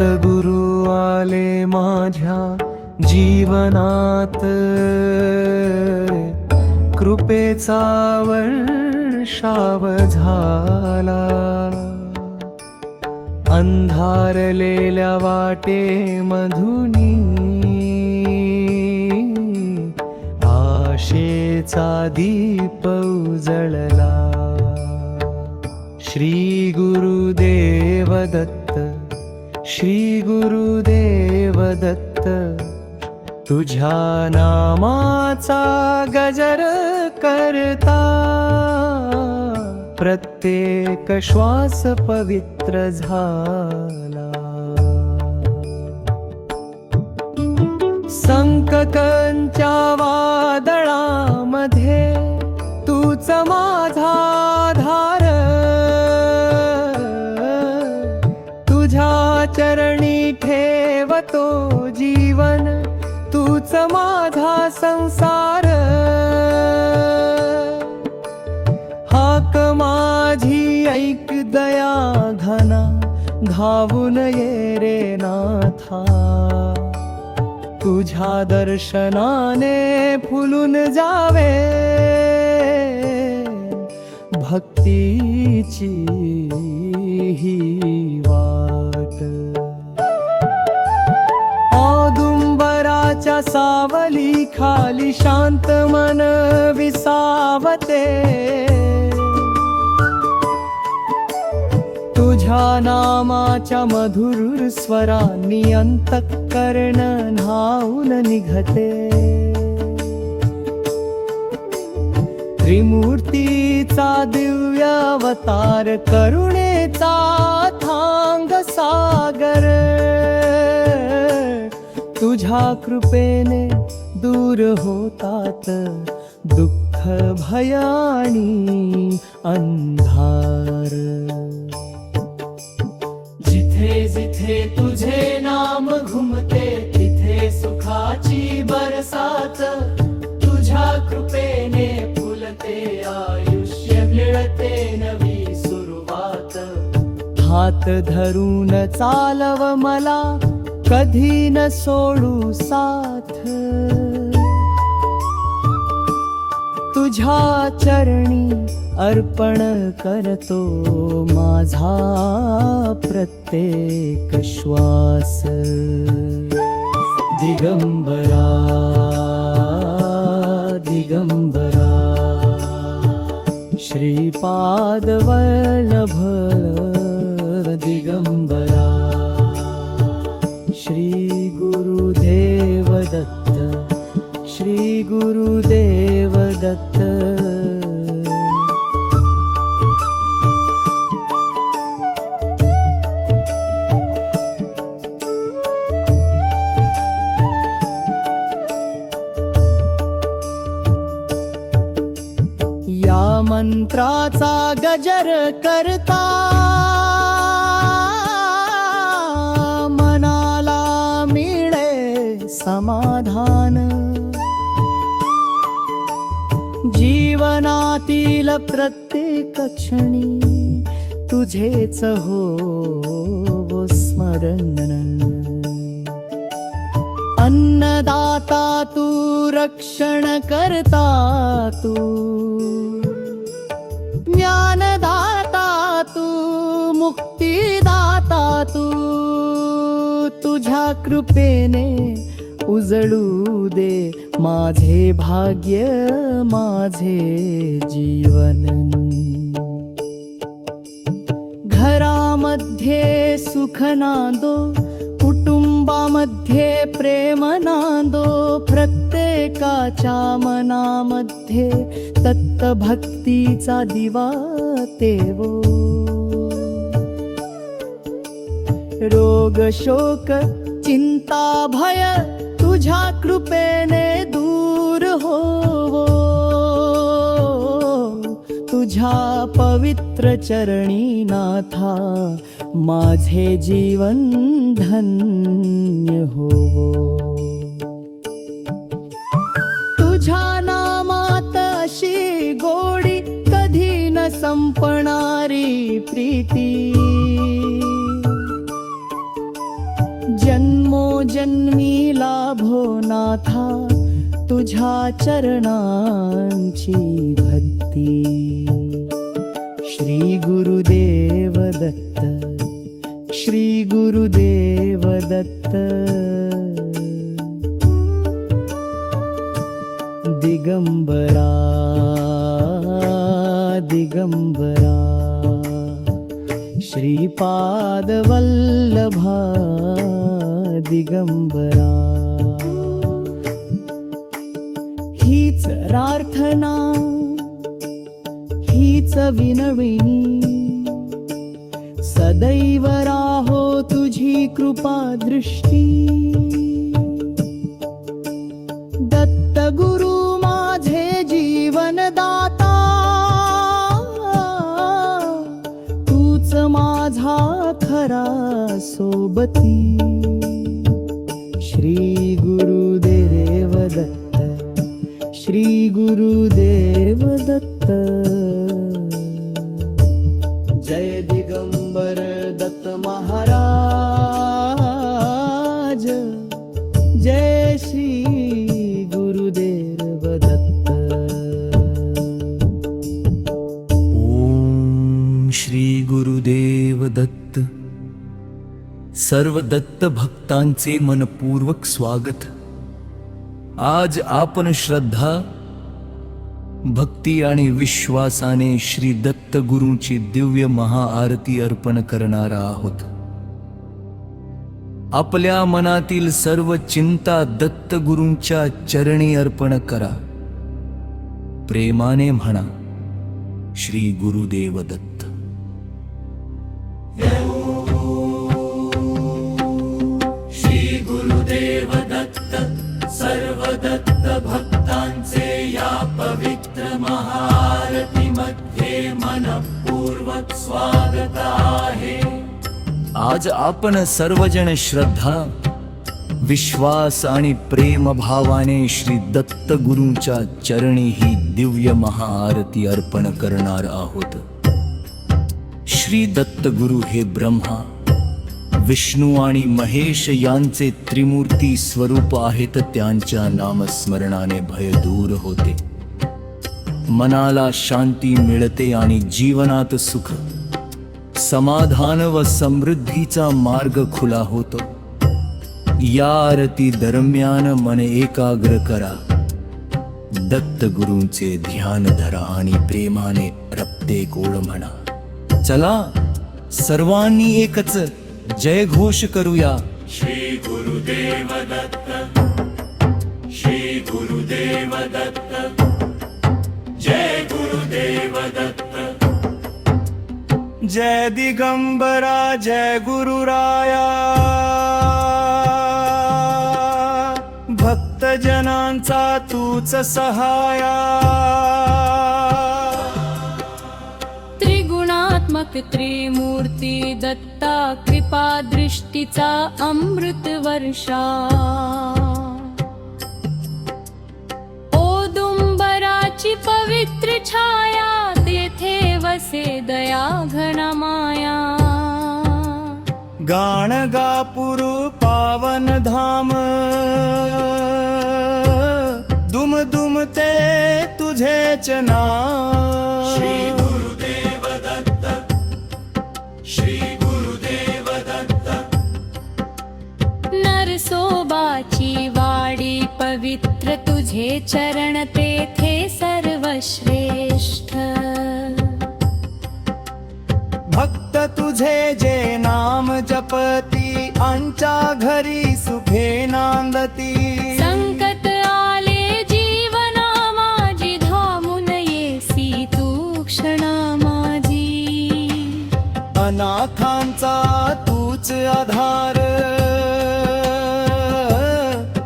सतगुरु आले माझ्या जीवनात, कृपेचा वर्षाव झाला. अंधारलेल्या वाटे मधुनी आशेचा दीप उजळला. श्री गुरुदेव दत्त, श्री गुरुदेव दत्त, तुझ्या नामाचा गजर करता प्रत्येक श्वास पवित्र झाला. संकटांच्या वादळामध्ये तूच माझा आधार, तुझ्या चरणी ठेवतो जीवन, तूच माझा संसार. हाक माझी ऐक दया घना, धावून ये रे नाथा. तुझ्या दर्शनाने फुलून जावे भक्तीची ही वाट. औदुंबराच्या सावली खाली शांत मन विसावते, तुझ्या नामाच्या मधुर स्वरांनी अंतःकरण न्हाऊन निघते. त्रिमूर्तीचा दिव्य अवतार, करुणेचा थांग सागर, तुझ्या कृपेने दूर होतात दुःख भय आणि अंधार. जिथे जिथे तुझे नाम घुमते, तिथे सुखाची बरसात. तुझ्या कृपेने फुलते आयुष्य, मिळते नवी सुरुवात. हात धरून चालव मला, कधी न सोडू साथ. तुझ्या चरणी अर्पण करतो माझा प्रत्येक श्वास. दिगंबरा दिगंबरा, श्रीपाद वल्लभ दिगंबरा. श्री गुरुदेव दत्त, श्री गुरुदेव दत्त. या मंत्राचा गजर करता मनाला मिळे समाधान. जीवनातील प्रत्येक क्षणी तुझेच हो स्मरण. अन्नदाता तू, रक्षण करता तू, ज्ञानदाता तू, मुक्तिदाता तू. तुझ्या कृपेने उजळू दे माझे भाग्य, माझे जीवन. घरामध्ये सुख नांदो, कुटुंबामध्ये प्रेम नांदो. प्रत्येकाच्या मनामध्ये तत्त भक्तीचा दिवा तेवो. रोग शोक चिंता भय तुझ्या कृपेने दूर होवो. तुझ्या पवित्र चरणी नाथा माझे जीवन धन्य होवो. तुझ्या नामात अशी गोडी, कधी न संपणारी प्रीती. जन्मी लाभो नाथा तुझ्या चरणांची भक्ती. श्री गुरुदेव दत्त, श्री गुरुदेव दत्त. दिगंबरा दिगंबरा श्रीपाद वल्लभा दिगंबरा. हीच प्रार्थना हीच विनविनी, सदैव राहो तुझी कृपा दृष्टी. दत्त गुरु माझे जीवनदाता, तूच माझा खरा सोबती. श्री गुरुदेव दत्त, श्री गुरुदेव दत्त. जय दिगंबर दत्त महाराज, जय श्री गुरुदेव दत्त. ओम श्री गुरुदेव दत्त. सर्व दत्त भक्तांचे मनपूर्वक स्वागत. आज आपण श्रद्धा, भक्ती आणि विश्वासाने श्री दत्त गुरूंची दिव्य महाआरती अर्पण करणार आहोत. आपल्या मनातील सर्व चिंता दत्त गुरूंच्या चरणी अर्पण करा. प्रेमाने म्हणा, श्री गुरुदेव दत्त. श्री गुरुदेव दत्त. सर्व दत्त भक्तांचे या पवित्र महाआरतीमध्ये मनपूर्वक स्वागत आहे. आज आपण सर्वजण श्रद्धा, विश्वास आणि प्रेम भावाने श्री दत्त गुरूंच्या चरणी ही दिव्य महाआरती अर्पण करणार आहोत. श्री दत्त गुरु हे ब्रह्मा, विष्णू आणि महेश यांचे त्रिमूर्ती स्वरूप आहेत. त्यांच्या नामस्मरणाने भय दूर होते, मनाला शांती मिळते आणि जीवनात सुख, समाधान व समृद्धीचा मार्ग खुला होतो. या आरती दरम्यान मन एकाग्र करा, दत्त गुरूंचे ध्यान धरा आणि प्रेमाने प्रत्येक ओळ म्हणा. चला सर्वांनी एकच जय घोष करूया. श्री गुरुदेव दत्त, श्री गुरुदेव दत्त, जय गुरुदेव दत्त. जय दिगंबरा जय गुरुराया, भक्त जनांचा तूच सहाया. त्रिगुणात्मक त्रिमूर्ती दत्ता, कृपा दृष्टीचा अमृत वर्षा. औदुंबराची पवित्र छाया, तेथे वसे दया घन माया. गाण गापुरु पावन धाम, दुम दुम ते तुझेच नाम. श्री गुरुदेव दत्त, श्री गुरुदेव दत्त. नरसोबाची वाडी पवित्र, तुझे चरण तेथे सर्वश्रेष्ठ. भक्त तुझे जे नाम जपती, आमच्या घरी सुखे नांदती. संकट आले जीवना माझी, धामून येसी तू क्षणा माझी. अनाथांचा तूच आधार,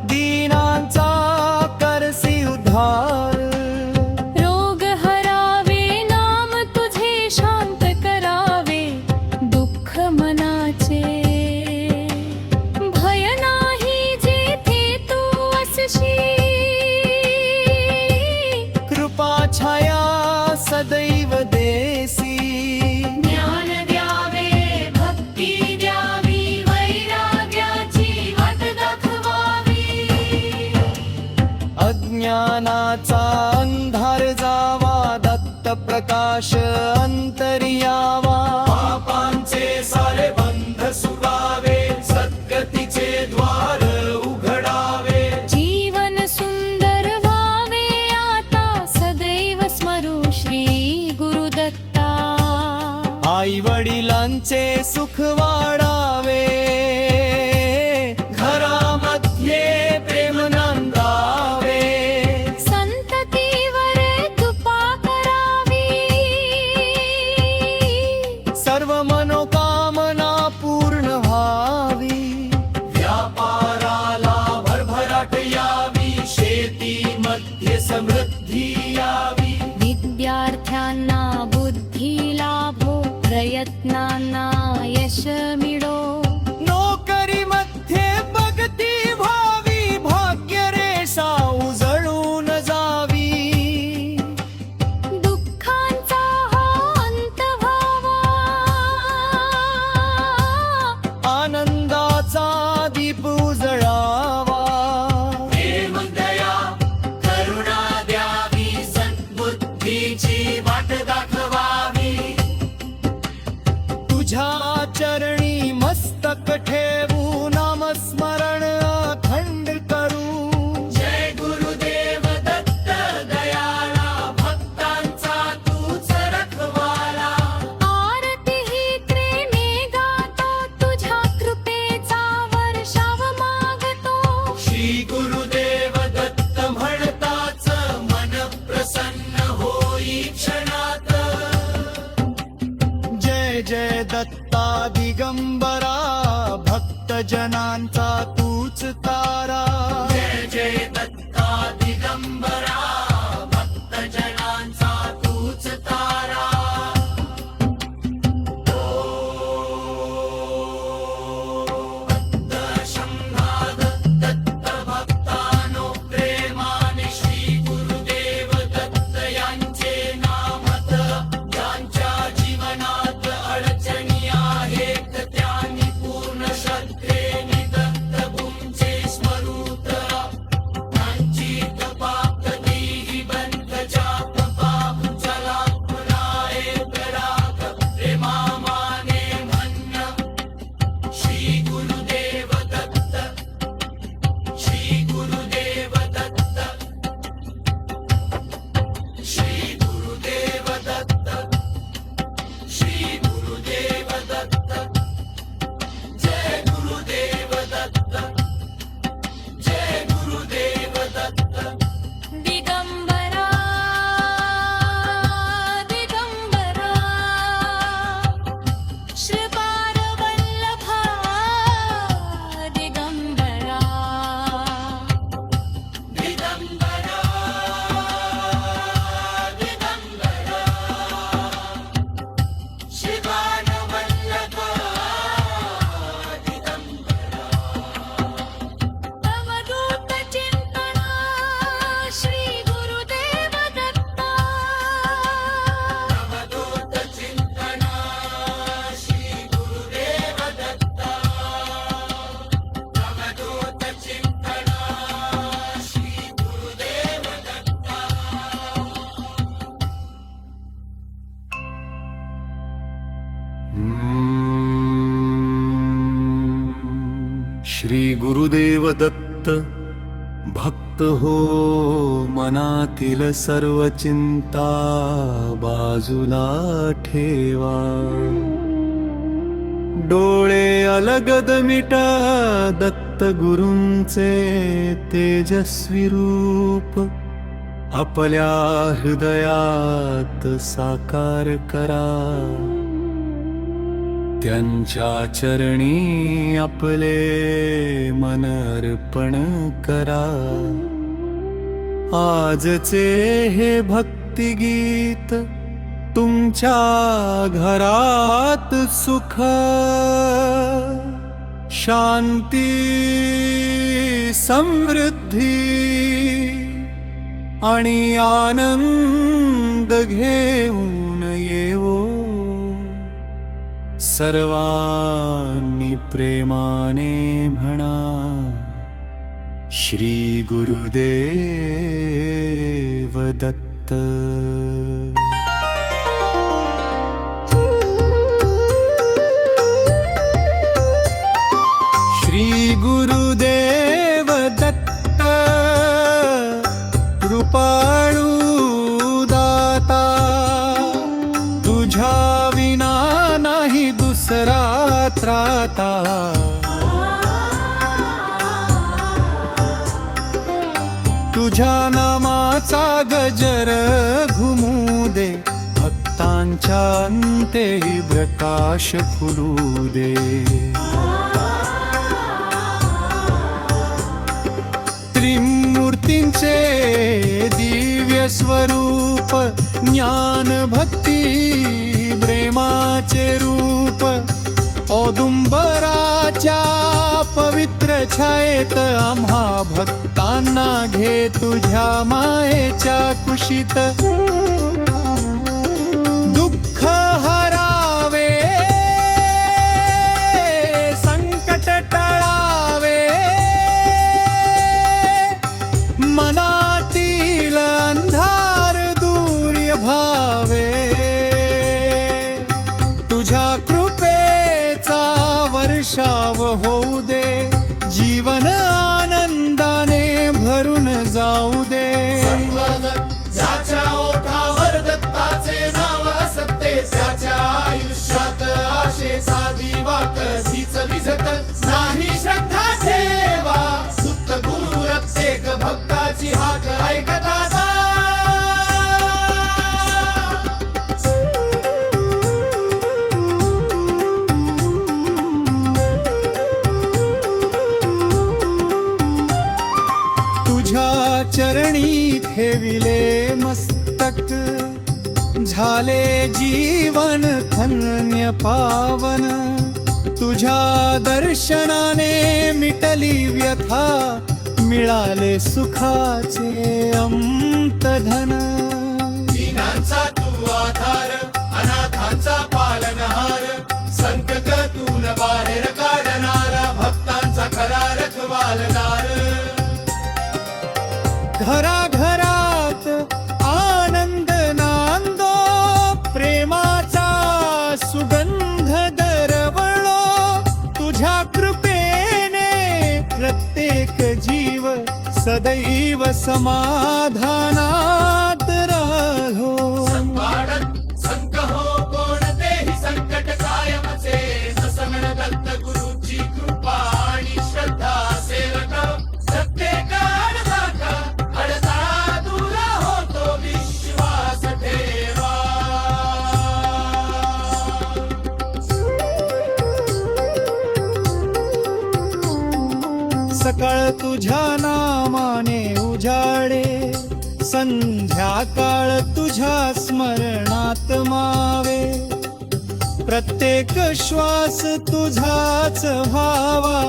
दीनांचा करसी उद्धार. रोग हरावे नाम तुझे, शांत करावे दुःख मनाचे. भय नाही जेथे तू असशी, कृपा छाया सदैव देसी. ज्ञान द्यावे, भक्ती द्यावी, वैराग्य ज्ञानाचा अंधार जावा, दत्त प्रकाश अंतर्यावा. पापांचे सारे बंध सुटावे, सद्गतीचे द्वार उघडावे. जीवन सुंदर व्हावे आता, सदैव स्मरू श्री गुरुदत्ता. आई वडिलांचे सुख वाढावे, घरामध्ये प्रेम नांदावे. संततीवर कृपा करावी, सर्व मनोकामना पूर्ण व्हावी. व्यापाराला भरभराट यावी, शेतीमध्ये समृद्धी यावी. विद्यार्थ्यांना बुद्धी लाभो, प्रयत्नांना यश मिळो. नोकरीमध्ये प्रगती व्हावी, भाग्यरेषा उजळून जावी. दुःखांचा हा अंत व्हावा, आनंदाचा दीप उजळावा. प्रेम दया करुणा द्यावी, सद्बुद्धीची वाट दाखवावी. तुझ्या चरणी मस्तक ठेवू, नामस्मरण अखंड करू. जय गुरुदेव दत्त दयाळा, भक्तांचा तूच रखवाला. आरती ही प्रेमे गातो, तुझ्या कृपेचा वर्षाव मागतो. श्री गुरुदेव दत्त म्हणताच मन प्रसन्न होई क्षणात. जय जय दत्ता दिगंबरा, भक्त जनांचा तूच तारा. जय जय दत्ता दिगंबरा, भक्त जनांचा तूच तारा. शंभाग दत्त भक्तानो, प्रेमाने श्री गुरुदेव दत्त यांचे नामत. ज्यांच्या जीवनात अडचणी आहेत, त्यांनी पूर्ण श्रद्धेने दत्तगुरूंचे स्मरूत. त्यांची तपाप देही बंध जाप पाप चला पुनाए पराग. प्रेमामाने म्हणणं श्री गुरुदेव दत्त, श्री गुरुदेव दत्त, श्री गुरुदेव दत्त, श्री गुरुदेव दत्त. जय गुरुदेव दत्त, जय गुरुदेव दत्त. दिगंबरा दिगंबरा, श्रीपाद वल्लभा दिगंबरा. दिगंबरा दिगंबरा, शिवान वल्लभ दिगंबरा. अवधूत चिंतना श्री गुरुदेव दत्ता. अवधूत चिंतना श्री गुरुदेव दत्ता. अवधूत चिंतना श्री गुरुदेव दत्ता. श्री गुरुदेव दत्त, भक्त हो मनातील सर्व चिंता बाजूला ठेवा. डोळे अलगद मिटा, दत्त गुरूंचे तेजस्वी रूप आपल्या हृदयात साकार करा. त्यांच्या चरणी आपले मन अर्पण करा. आजचे हे भक्तिगीत तुमच्या घरात सुख, शांती, समृद्धी आणि आनंद घेऊन येवो. सर्वांनी प्रेमाने म्हणा श्री गुरुदेव दत्त. श्री गुरुदेव दत्त कृपाळू दाता, तुझ्या विना नाही दुसरा त्राता. तुझ्या नामाचा गजर घुमू दे, भक्तांच्या अंतेही प्रकाश फुलू दे. त्रिमूर्तींचे दिव्य स्वरूप, ज्ञान भक्ती प्रेमाचे रूप, औदुंबराच्या पवित्र छायेत आम्हा भक्तांना घे तुझ्या मायेच्या कुशीत. दुःख हरावे, संकट टळावे, मनातील अंधार दूर भावे. तुझ्या कृपेचा वर्षाव होऊ दे, जीवन आनंदाने भरून जाऊ दे. ज्याच्या ओठावर दत्ताचे नाव असते, त्याच्या आयुष्यात आशेचा दिवा कधीच विझत नाही. श्रद्धा ठेवा, सुत गुरु प्रत्येक भक्ताची हाक ऐकता जा. तुझ्या चरणी ठेविले मस्तक, झाले जीवन धन्य पावन. तुझ्या दर्शनाने मिटली व्यथा, मिळाले सुखाचे अमृत धन. दीनांचा तू आधार, अनाथांचा पालनहार, संकटातून बाहेर काढणारा, भक्तांचा खरा रखवालदार. घराघरात आनंद नांदो, प्रेमाचा सुगंध दरवळो. तुझ्या कृपेने प्रत्येक जीव सदैव समाधानात राहो. वाढत संत हो कोणतेही संकट कायमचे, नसमण दत्त गुरुची कृपा आणि श्रद्धा सेवक. प्रत्येक अडचण अडथळा दूर होतो, विश्वास ठेवा. सकाळ तुझ्या नामाने उजाडे, संध्याकाळ तुझ्या स्मरणात मावे. प्रत्येक श्वास तुझाच व्हावा,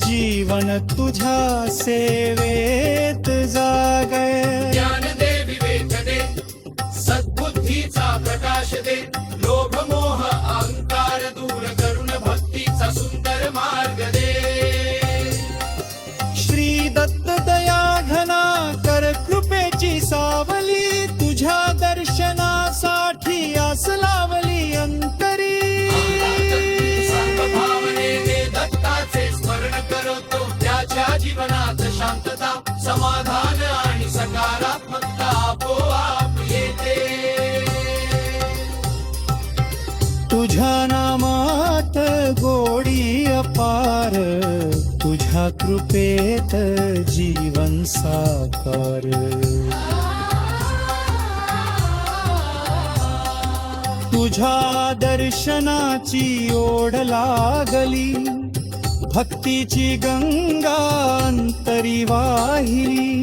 जीवन तुझ्या सेवेत जागे. ज्ञान दे, विवेक दे, सद्बुद्धीचा प्रकाश दे. लोभ मोह अहंकार दूर करून भक्तीचा सुंदर मार्ग दे. श्री दत्त दया घना कर कृपेची सावली, तुझ्या दर्शनासाठी आस लावली अंतरी. भावनेने दत्ताचे स्मरण करतो, त्याच्या जीवनात शांतता, समाधान आणि सकारात्मकता आपोआप येते. तुझ्या नामात गोडी अपार, तुझ्या कृपेत जीवन साकार. तुझ्या दर्शनाची ओढ लागली, भक्तीची गंगा अंतरी वाहिली.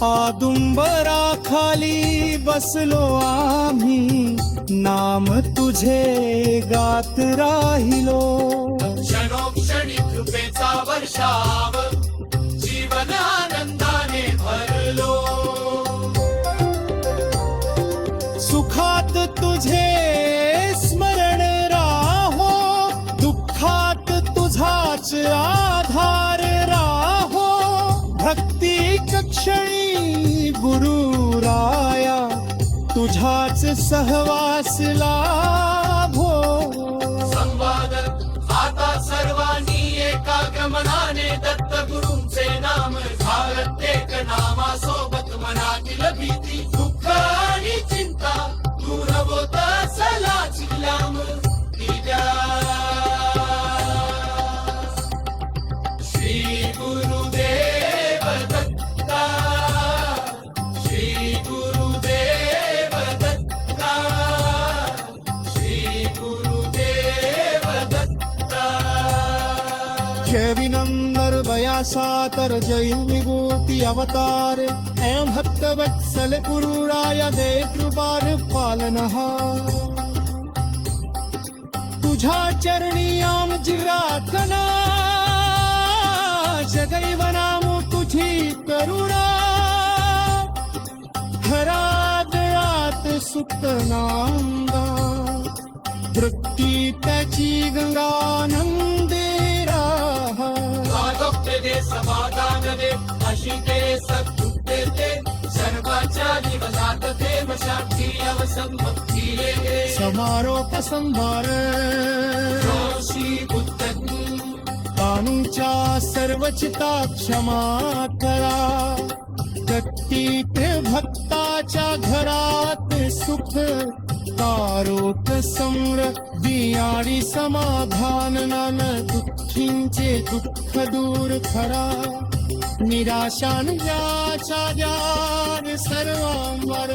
औदुंबराखाली बसलो आम्ही, नाम तुझे गात राहिलो. क्षणोक्षणी कृपेचा वर्षाव, जीवन आनंदाने भरलो. सुखात तुझे स्मरण राहो, दुःखात तुझाच आधार राहो. भक्त गुरुराया तुझाच सहवास लाभो. संवाद आता सर्वांनी एकाग्र मनाने दत्त गुरूंचे नाम घालत एक नामासोबत मनातील भीती दुःख आणि चिंता दूर होत असलाची लांब दिल्या. श्री गुरुदेव दत्ता, श्री गुरुदेव दत्ता, श्री गुरुदेव दत्ता. जय विनम्र बयासा तर जय विभूति अवतार. एम भक्त वत्सल गुरुराया दे कृपार पालनहार. तुझ्या चरणी आमची प्रार्थना, सदैव नाम तुझी करुणा. हरादयात सुख नांदा, वृत्ती त्याची गंगानंदे राहा. आरोग्य दे, समाधान दे, अशी ते सद्बुद्ध देते. सर्वाच्या जीवनात देव शांती अवसंपत्ती दे. समारोप संभार जोशी बुद्ध कानूच्या सर्व चिता क्षमा करा. दत्तीत भक्ताच्या घरात सुख, तारोक समृद्धी आणि समाधान. नाना दुःखींचे दुःख दूर करा. निराशान ज्याच्या ज्यार सर्वांवर